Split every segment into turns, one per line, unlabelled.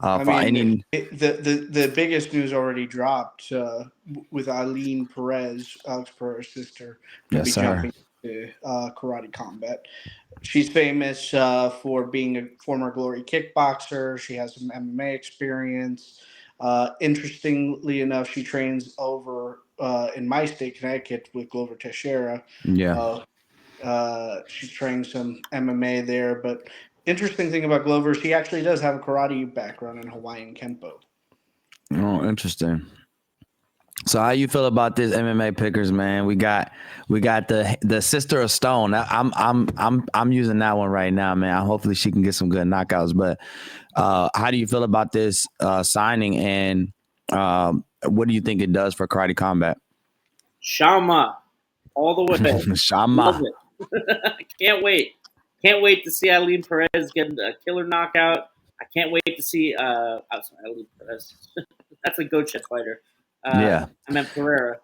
I
For
mean,
any,
the biggest news already dropped with Aline Perez, Alex Perez's sister, going to
yes,
be
sir.
jumping to karate combat. She's famous for being a former Glory kickboxer. She has some MMA experience. Interestingly enough, she trains over in my state, Connecticut, with Glover Teixeira.
Yeah.
Uh, she's training some MMA there. But interesting thing about Glover, she actually does have a karate background in Hawaiian Kempo.
Oh, interesting. So how you feel about this MMA pickers, man? We got the sister of Stone. I'm using that one right now, man. Hopefully she can get some good knockouts. But how do you feel about this signing, and what do you think it does for karate combat?
Shama, all the way. Love
Shama.
it. Can't wait. Can't wait to see Aline Perez get a killer knockout. I can't wait to see. I'm sorry, Aline Perez. That's a goat shit fighter.
Yeah.
I meant Pereira.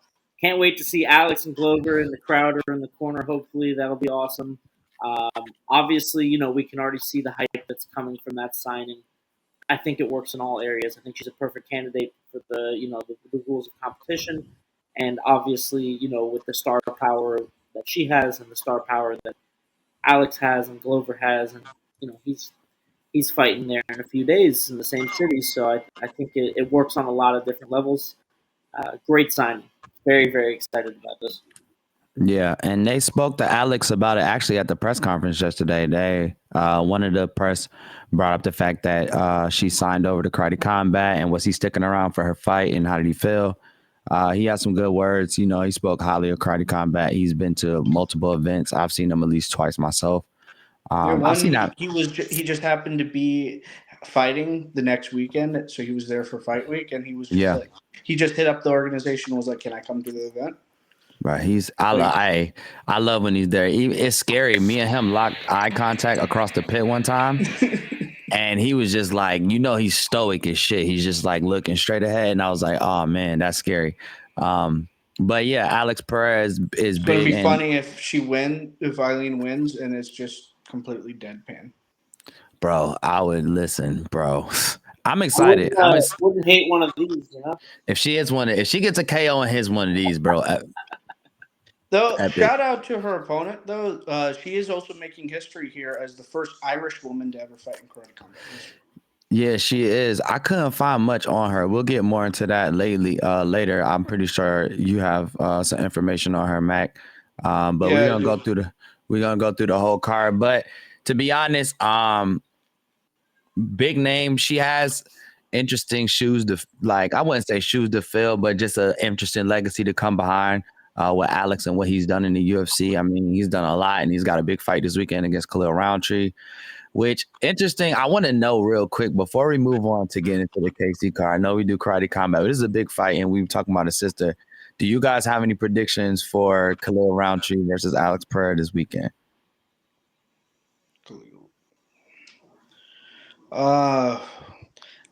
Can't wait to see Alex and Glover and the Crowder in the corner. Hopefully, that'll be awesome. Obviously, we can already see the hype that's coming from that signing. I think it works in all areas. I think she's a perfect candidate for the rules of competition, and obviously, with the star power that she has and the star power that Alex has and Glover has, and he's fighting there in a few days in the same city. So I think it works on a lot of different levels. Great signing. Very very excited about this.
Yeah, and they spoke to Alex about it actually at the press conference yesterday. They one of the press brought up the fact that she signed over to Karate Combat, and was he sticking around for her fight, and how did he feel? He had some good words. He spoke highly of Karate Combat. He's been to multiple events. I've seen him at least twice myself.
Yeah,
I've seen
one
that.
he just happened to be fighting the next weekend, so he was there for fight week, and he was just
Yeah,
like he just hit up the organization and was like, "Can I come to the event?"
right. I love when he's there. It's scary. Me and him locked eye contact across the pit one time. And he was just like, he's stoic as shit. He's just like looking straight ahead. And I was like, oh man, that's scary. But yeah, Alex Perez is
It's going to
big.
be
And
funny if Eileen wins and it's just completely deadpan.
bro, I would listen, bro. I'm
I
excited.
wouldn't hate one of these.
If she gets a KO and hits one of these, bro,
Though,
epic.
shout out to her opponent, though. She is also making history here as the first Irish woman to ever fight in karate combat history.
Yeah, she is. I couldn't find much on her. We'll get more into that later. I'm pretty sure you have some information on her, Mac. But
Yeah, I do.
we're gonna go through the whole card. But to be honest, big name. She has interesting shoes to like. I wouldn't say shoes to fill, but just an interesting legacy to come behind. With Alex and what he's done in the UFC. I mean, he's done a lot, and he's got a big fight this weekend against Khalil Roundtree. Which interesting. I want to know real quick before we move on to get into the KC card. I know we do karate combat, but this is a big fight, and we were talking about a sister. Do you guys have any predictions for Khalil Roundtree versus Alex Pereira this weekend?
Uh,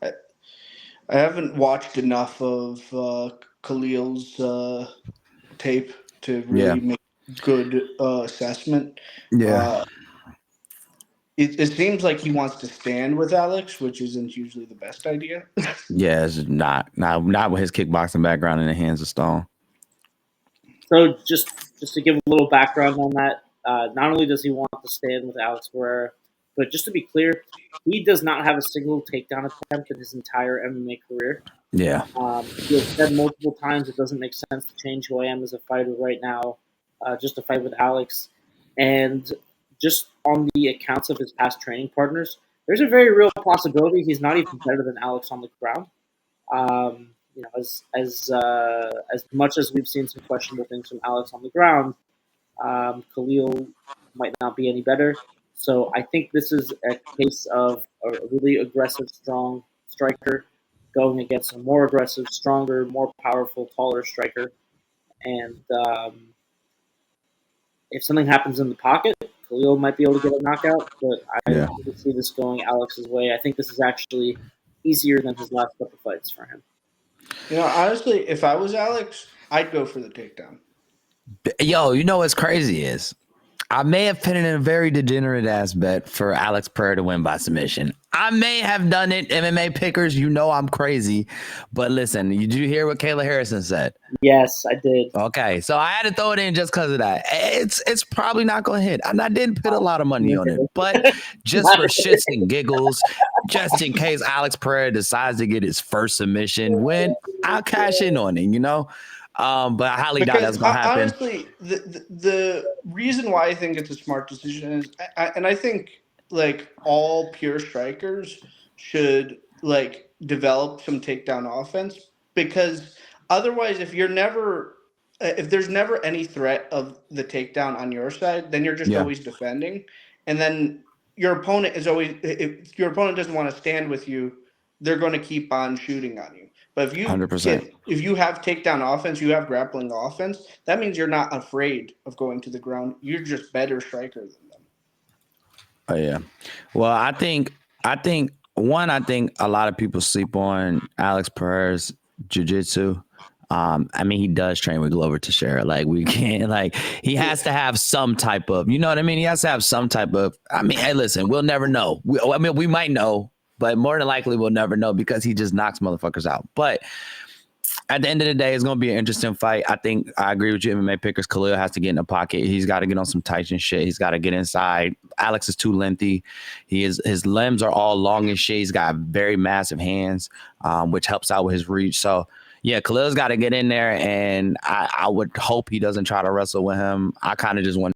I, I haven't watched enough of Khalil's tape to
Yeah,
really make good assessment.
yeah,
Uh, it seems like he wants to stand with Alex, which isn't usually the best idea.
yeah. It's not with his kickboxing background in the hands of Stone.
So just to give a little background on that, not only does he want to stand with Alex Pereira, but just to be clear, he does not have a single takedown attempt in his entire MMA career.
Yeah,
He has said multiple times it doesn't make sense to change who I am as a fighter right now, just to fight with Alex. And just on the accounts of his past training partners, there's a very real possibility he's not even better than Alex on the ground. As much as we've seen some questionable things from Alex on the ground, Khalil might not be any better. So I think this is a case of a really aggressive, strong striker going against a more aggressive, stronger, more powerful, taller striker. And if something happens in the pocket, Khalil might be able to get a knockout. But I
yeah.
really see this going Alex's way. I think this is actually easier than his last couple fights for him.
Honestly, if I was Alex, I'd go for the takedown.
Yo, you know what's crazy is I may have put in a very degenerate ass bet for Alex Pereira to win by submission. I may have done it. MMA pickers, you know I'm crazy. But listen, did you hear what Kayla Harrison said?
Yes, I did.
Okay, so I had to throw it in just because of that. It's probably not going to hit. And I didn't put a lot of money on it. But just for shits and giggles, just in case Alex Pereira decides to get his first submission win, I'll cash in on it, you know? But I highly doubt that's going to happen.
Honestly, the reason why I think it's a smart decision is, and I think like all pure strikers should like develop some takedown offense, because otherwise, if there's never any threat of the takedown on your side, then you're just always defending, and then your opponent is always, if your opponent doesn't want to stand with you, they're going to keep on shooting on you. But if you
100%.
if you have takedown offense, you have grappling offense, that means you're not afraid of going to the ground. You're just better striker than them.
Oh yeah. Well, I think a lot of people sleep on Alex Pereira's jiu-jitsu. I mean, he does train with Glover Teixeira. Like, we can't, like, he has to have some type of, you know what I mean? He has to have some type of, I mean, hey, listen, we'll never know. We might know, but more than likely we'll never know because he just knocks motherfuckers out. But at the end of the day, it's going to be an interesting fight. I think I agree with you, MMA pickers. Khalil has to get in the pocket. He's got to get on some tights and shit. He's got to get inside. Alex is too lengthy. His limbs are all long and shit. He's got very massive hands, which helps out with his reach. So, yeah, Khalil's got to get in there, and I would hope he doesn't try to wrestle with him. I kind of just want